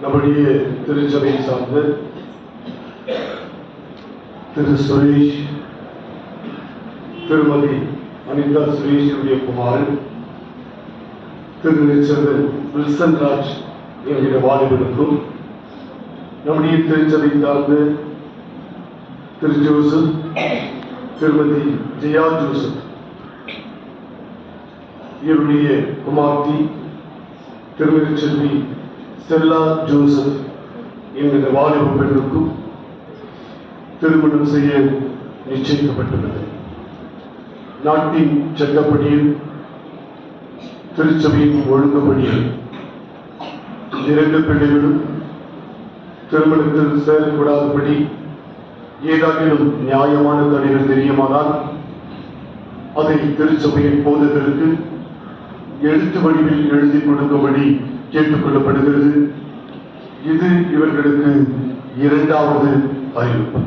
நம்முடைய திருச்சபை சார்ந்த திரு சுரேஷ், திருமதி அனிதா சுரேஷுடைய குமாரன் திரு ரிச்சர்ட் வில்சன் ராஜ் என்கிற வாலிபனுக்கும், நம்முடைய திருச்சபை சார்ந்த திரு ஜோசப், திருமதி ஜெயா ஜோசப் இவருடைய குமார்த்தி திருமதி செல்வி ஸ்டெல்லா ஜோசப் என்கிற வாலிப பெண்ணுக்கும் திருமணம் செய்ய நிச்சயிக்கப்பட்டுள்ளது. நாட்டின் சட்டப்படியில் திருச்சபையின் ஒழுங்குபடியில் இரண்டு பிள்ளைகளும் திருமணத்தில் சேரக்கூடாதபடி ஏதாகிலும் நியாயமான தடைகள் தெரியுமானால் அதை திருச்சபையின் போதகருக்கு எழுத்து வடிவில் எழுதி கொடுக்கும்படி கேட்டுக்கொள்ளப்படுகிறது. இது இவர்களுக்கு இரண்டாவது அறிவிப்பு.